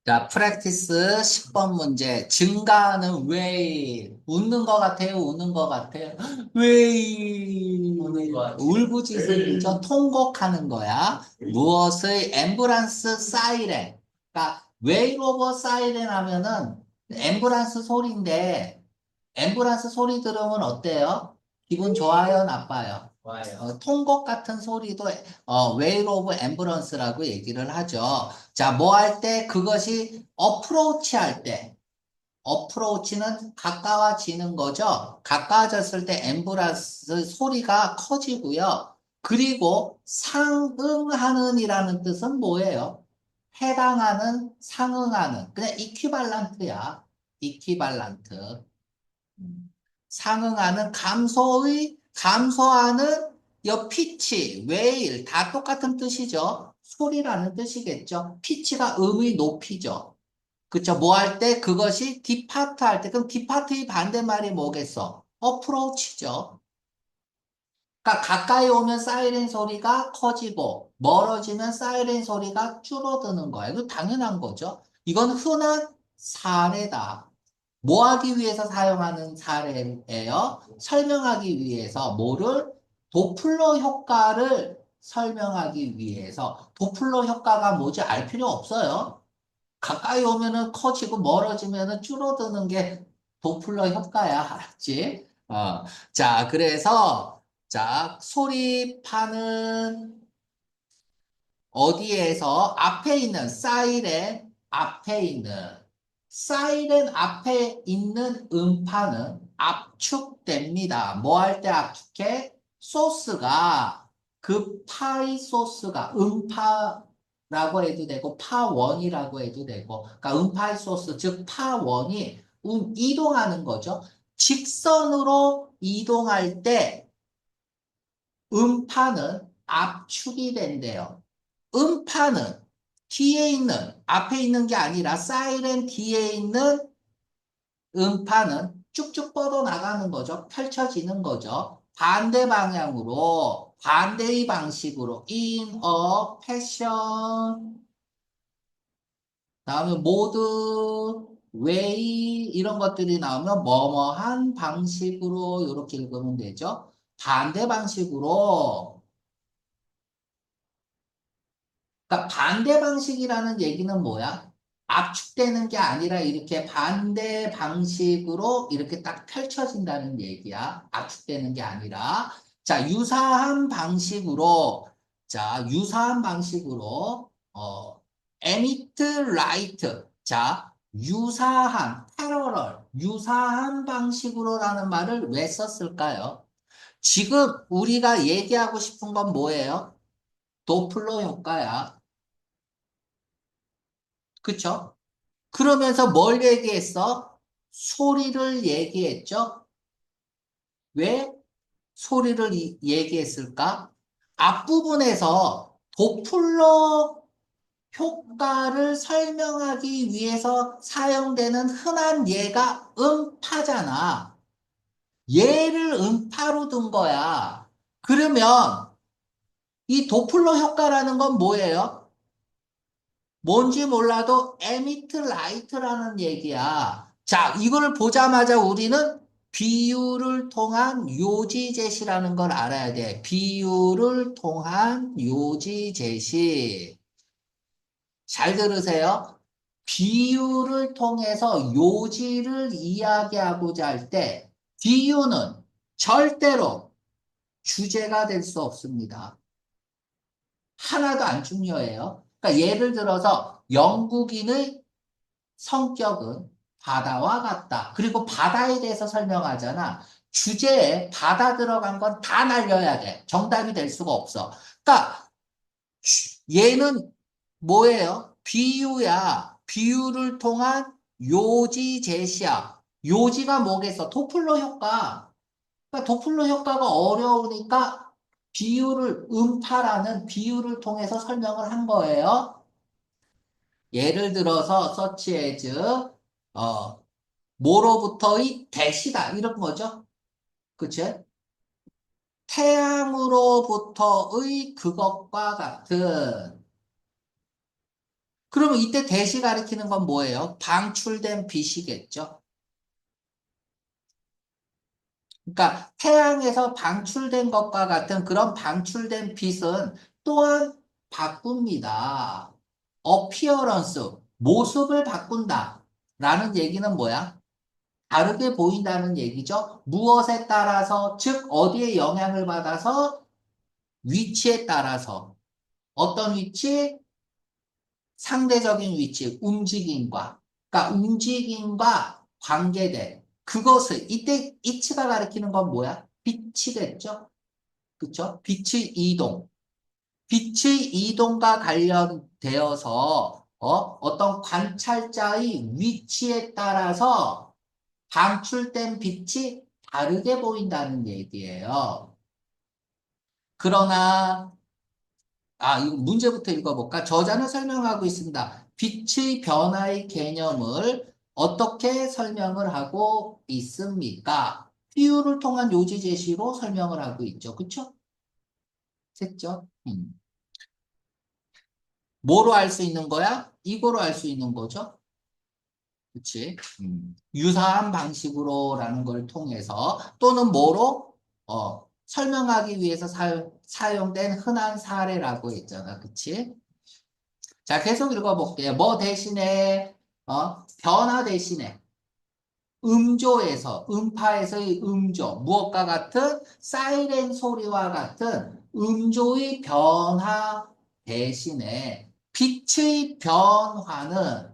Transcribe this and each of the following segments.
자, 프랙티스 10번 문제. 증가하는 왜 웃는 것 같아요? 우는 것 같아요? 왜 우는 것 같아요. 울부짖음이죠? 통곡하는 거야. 무엇의 앰뷸런스 사이렌. 그러니까 웨이 오버 사이렌 하면은 앰뷸런스 소리인데 앰뷸런스 소리 들으면 어때요? 기분 좋아요? 나빠요? 좋아요. 통곡 같은 소리도 웨일 오브 앰뷸런스라고 얘기를 하죠. 자, 뭐 할 때 그것이 어프로치 할 때, 어프로치는 가까워지는 거죠. 가까워졌을 때 앰뷸런스 소리가 커지고요. 그리고 상응하는이라는 뜻은 뭐예요? 해당하는, 상응하는. 그냥 이퀴발란트야. 이퀴발란트. 상응하는 감소하는 피치, 웨일 다 똑같은 뜻이죠. 소리라는 뜻이겠죠. 피치가 음의 높이죠. 그쵸? 뭐 할 때 그것이 디파트 할 때 그럼 디파트의 반대말이 뭐겠어? 어프로치죠. 그러니까 가까이 오면 사이렌 소리가 커지고 멀어지면 사이렌 소리가 줄어드는 거예요. 이거 당연한 거죠. 이건 흔한 사례다. 뭐 하기 위해서 사용하는 사례예요? 설명하기 위해서 뭐를? 도플러 효과를 설명하기 위해서. 도플러 효과가 뭐지? 알 필요 없어요. 가까이 오면은 커지고 멀어지면은 줄어드는 게 도플러 효과야. 알았지? 자, 그래서 자, 소리파는 어디에서 앞에 있는 사이렌 앞에 있는 음파는 압축됩니다. 뭐 할 때 압축해? 소스가 그 파이 소스가 음파라고 해도 되고 파원이라고 해도 되고 그러니까 음파이 소스 즉 파원이 이동하는 거죠. 직선으로 이동할 때 음파는 압축이 된대요. 음파는 앞에 있는 게 아니라 사이렌 뒤에 있는 음파는 쭉쭉 뻗어나가는 거죠. 펼쳐지는 거죠. 반대 방향으로, 반대의 방식으로, in a fashion, 다음에 모드, way, 이런 것들이 나오면 뭐뭐한 방식으로 이렇게 읽으면 되죠. 반대 방식으로 그러니까 반대 방식이라는 얘기는 뭐야? 압축되는 게 아니라 이렇게 반대 방식으로 이렇게 딱 펼쳐진다는 얘기야. 압축되는 게 아니라. 자, 유사한 방식으로, emit light. 자, 유사한 방식으로라는 말을 왜 썼을까요? 지금 우리가 얘기하고 싶은 건 뭐예요? 도플러 효과야. 그쵸? 그러면서 뭘 얘기했어? 소리를 얘기했죠? 왜 소리를 얘기했을까? 앞부분에서 도플러 효과를 설명하기 위해서 사용되는 흔한 예가 음파잖아. 얘를 음파로 둔 거야. 그러면 이 도플러 효과라는 건 뭐예요? 뭔지 몰라도 에미트 라이트라는 얘기야. 자, 이걸 보자마자 우리는 비유를 통한 요지 제시라는 걸 알아야 돼. 비유를 통한 요지 제시. 잘 들으세요. 비유를 통해서 요지를 이야기하고자 할 때, 비유는 절대로 주제가 될 수 없습니다. 하나도 안 중요해요. 그러니까 예를 들어서 영국인의 성격은 바다와 같다. 그리고 바다에 대해서 설명하잖아. 주제에 바다 들어간 건 다 날려야 돼. 정답이 될 수가 없어. 그러니까 얘는 뭐예요? 비유야. 비유를 통한 요지 제시야. 요지가 뭐겠어? 도플러 효과. 그러니까 도플러 효과가 어려우니까 음파라는 비유를 통해서 설명을 한 거예요. 예를 들어서 such as 뭐로부터의 대시다 이런 거죠. 그치? 태양으로부터의 그것과 같은 그러면 이때 대시 가리키는 건 뭐예요? 방출된 빛이겠죠? 그러니까 태양에서 방출된 것과 같은 그런 방출된 빛은 또한 바꿉니다. appearance, 모습을 바꾼다. 라는 얘기는 뭐야? 다르게 보인다는 얘기죠. 무엇에 따라서, 즉 어디에 영향을 받아서 위치에 따라서 어떤 위치? 상대적인 위치, 움직임과 그러니까 움직임과 관계된 그것을 이때 이치가 가리키는 건 뭐야? 빛이겠죠? 그쵸? 빛의 이동. 빛의 이동과 관련되어서 어떤 관찰자의 위치에 따라서 방출된 빛이 다르게 보인다는 얘기예요. 그러나 이거 문제부터 읽어볼까? 저자는 설명하고 있습니다. 빛의 변화의 개념을 어떻게 설명을 하고 있습니까? 비유를 통한 요지 제시로 설명을 하고 있죠. 그쵸? 됐죠? 뭐로 알 수 있는 거야? 이거로 알 수 있는 거죠. 그치? 유사한 방식으로라는 걸 통해서 또는 뭐로? 설명하기 위해서 사용된 흔한 사례라고 했잖아. 그치? 자, 계속 읽어볼게요. 뭐 대신에, 변화 대신에, 음파에서의 음조, 무엇과 같은 사이렌 소리와 같은 음조의 변화 대신에 빛의 변화는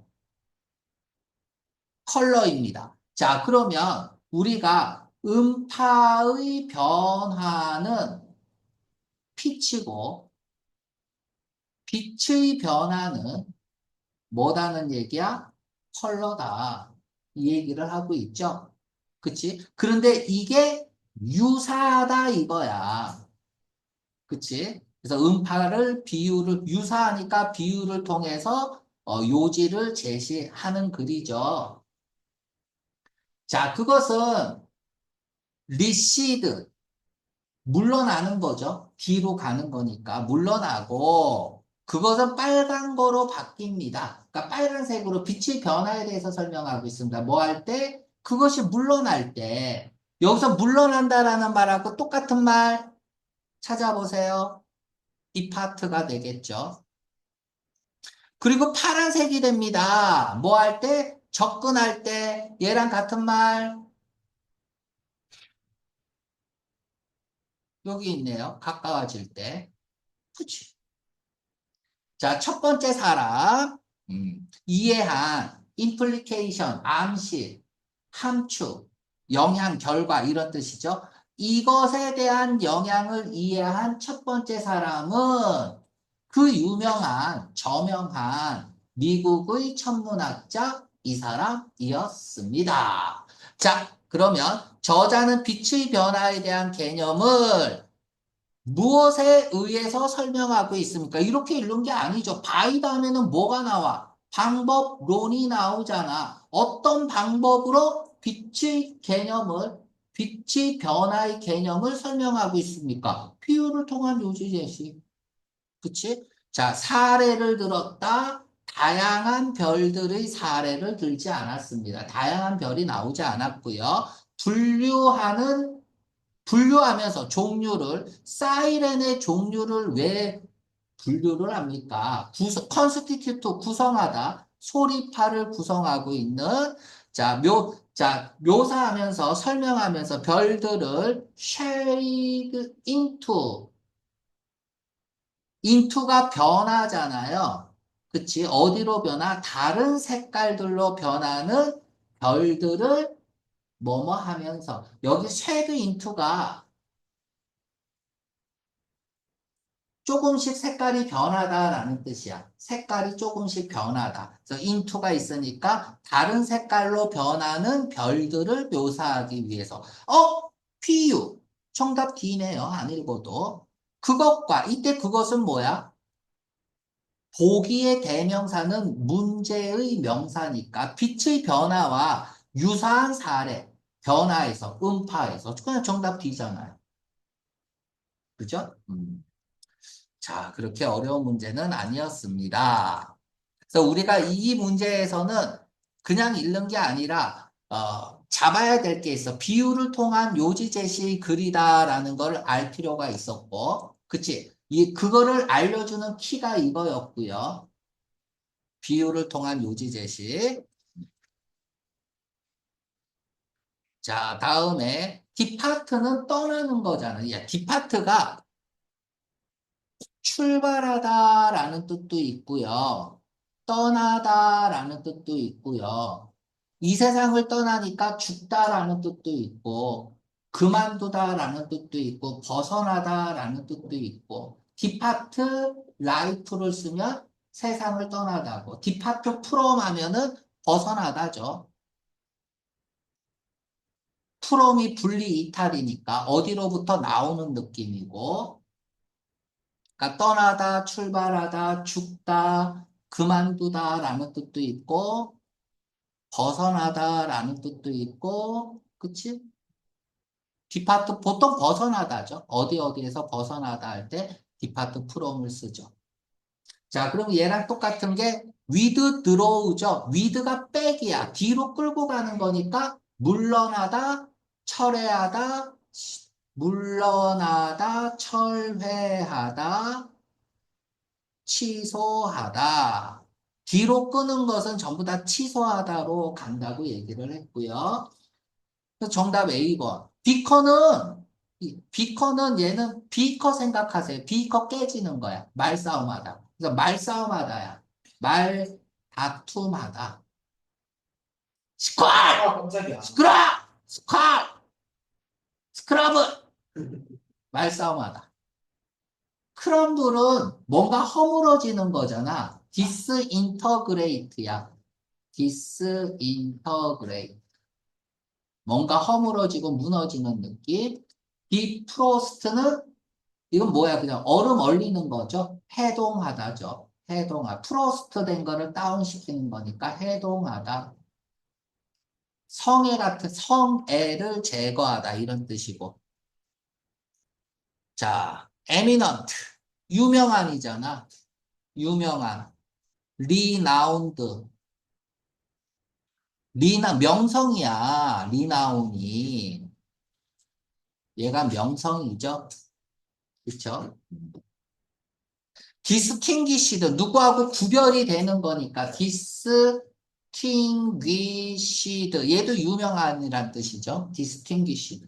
컬러입니다. 자, 그러면 우리가 음파의 변화는 빛이고 빛의 변화는 뭐다는 얘기야? 컬러다. 이 얘기를 하고 있죠. 그치? 그런데 이게 유사하다 이거야. 그치? 그래서 음파를 비유를 유사하니까 비유를 통해서 요지를 제시하는 글이죠. 자, 그것은 리시드 물러나는 거죠. 뒤로 가는 거니까 물러나고 그것은 빨간 거로 바뀝니다. 그러니까 빨간색으로 빛의 변화에 대해서 설명하고 있습니다. 뭐 할 때? 그것이 물러날 때. 여기서 물러난다라는 말하고 똑같은 말 찾아보세요. 디파트가 되겠죠. 그리고 파란색이 됩니다. 뭐 할 때? 접근할 때 얘랑 같은 말 여기 있네요. 가까워질 때. 그치? 자, 첫 번째 사람, 이해한, implication, 암시, 함축, 영향, 결과, 이런 뜻이죠. 이것에 대한 영향을 이해한 첫 번째 사람은 그 유명한, 저명한 미국의 천문학자 이 사람이었습니다. 자, 그러면 저자는 빛의 변화에 대한 개념을 무엇에 의해서 설명하고 있습니까? 이렇게 읽는 게 아니죠. 바이 다음에는 뭐가 나와? 방법론이 나오잖아. 어떤 방법으로 빛의 변화의 개념을 설명하고 있습니까? 비유를 통한 요지 제시. 그치? 자, 사례를 들었다. 다양한 별들의 사례를 들지 않았습니다. 다양한 별이 나오지 않았고요. 분류하면서 사이렌의 종류를 왜 분류를 합니까? 컨스티튜트 구성하다, 소리파를 구성하고 있는, 묘사하면서, 설명하면서 별들을 shade into가 변하잖아요. 그치? 어디로 변화? 다른 색깔들로 변하는 별들을 뭐뭐 하면서, 여기 shade into가 조금씩 색깔이 변하다라는 뜻이야. 색깔이 조금씩 변하다. 그래서 인투가 있으니까 다른 색깔로 변하는 별들을 묘사하기 위해서. PU. 정답 D네요. 안 읽어도. 이때 그것은 뭐야? 보기의 대명사는 문제의 명사니까 빛의 변화와 유사한 사례, 변화에서, 음파에서. 그냥 정답 D잖아요. 그죠? 자, 그렇게 어려운 문제는 아니었습니다. 그래서 우리가 이 문제에서는 그냥 읽는 게 아니라 잡아야 될 게 있어. 비율을 통한 요지 제시 글이다라는 걸 알 필요가 있었고, 그치? 그거를 알려주는 키가 이거였고요. 비율을 통한 요지 제시. 자, 다음에 디파트는 떠나는 거잖아. 야, 디파트가 출발하다라는 뜻도 있고요. 떠나다라는 뜻도 있고요. 이 세상을 떠나니까 죽다라는 뜻도 있고, 그만두다라는 뜻도 있고, 벗어나다라는 뜻도 있고, 디파트 라이프를 쓰면 세상을 떠나다고, 디파트 프롬 하면은 벗어나다죠. 프롬이 분리 이탈이니까 어디로부터 나오는 느낌이고, 그러니까 떠나다, 출발하다, 죽다, 그만두다라는 뜻도 있고, 벗어나다라는 뜻도 있고, 그치? 디파트, 보통 벗어나다죠. 어디에서 벗어나다 할 때 디파트 프롬을 쓰죠. 자, 그럼 얘랑 똑같은 게 with draw죠. with가 백이야. 뒤로 끌고 가는 거니까 물러나다, 철회하다, 물러나다, 철회하다, 취소하다. 뒤로 끄는 것은 전부 다 취소하다로 간다고 얘기를 했고요. 그래서 정답 A번. 비커는 얘는 비커 생각하세요. 비커 깨지는 거야. 말싸움하다. 그래서 말싸움하다야. 말 다툼하다. 스쿼트! 깜짝이야. 스크럽! 스쿼트! 스크러브! 말싸움하다. 크럼블은 뭔가 허물어지는 거잖아. 디스인터그레이트야. 디스인터그레이트. 뭔가 허물어지고 무너지는 느낌. 디프로스트는 이건 뭐야? 그냥 얼음 얼리는 거죠. 해동하다죠. 해동하. 프로스트 된 거를 다운시키는 거니까 해동하다. 성애를 제거하다 이런 뜻이고. 자, eminent 유명한이잖아. 유명한. 리나운드. 명성이야. 리나운이. 얘가 명성이죠. 그쵸? 디스팅기시드. 누구하고 구별이 되는 거니까. 디스팅귀시드. 얘도 유명한이란 뜻이죠. 디스팅기시드.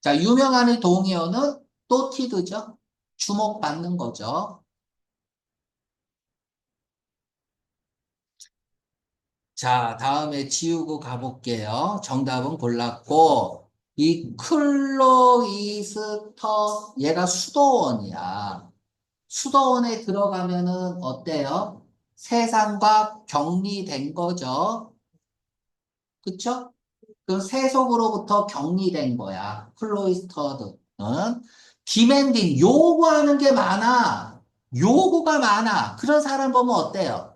자, 유명한의 동의어는 또티드죠. 주목받는 거죠. 자, 다음에 지우고 가볼게요. 정답은 골랐고, 이 클로이스터, 얘가 수도원이야. 수도원에 들어가면은 어때요? 세상과 격리된 거죠. 그쵸? 그 세속으로부터 격리된 거야. 클로이스터드는. 디맨딩, 요구하는 게 많아. 요구가 많아. 그런 사람 보면 어때요?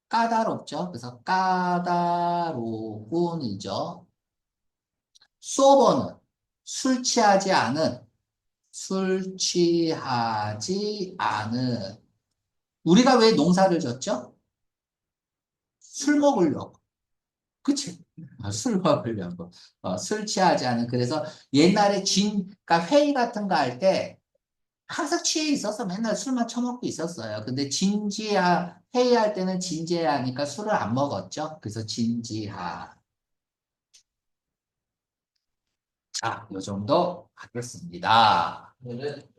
까다롭죠. 그래서 까다로운이죠. 소버는 술 취하지 않은. 우리가 왜 농사를 졌죠? 술 먹으려고. 그치? 술 먹으려고. 술 취하지 않은. 그래서 옛날에 그러니까 회의 같은 거 할 때 항상 취해 있어서 맨날 술만 처먹고 있었어요. 근데 회의할 때는 진지해야 하니까 술을 안 먹었죠. 그래서 진지하. 자, 요 정도 하겠습니다. 오늘은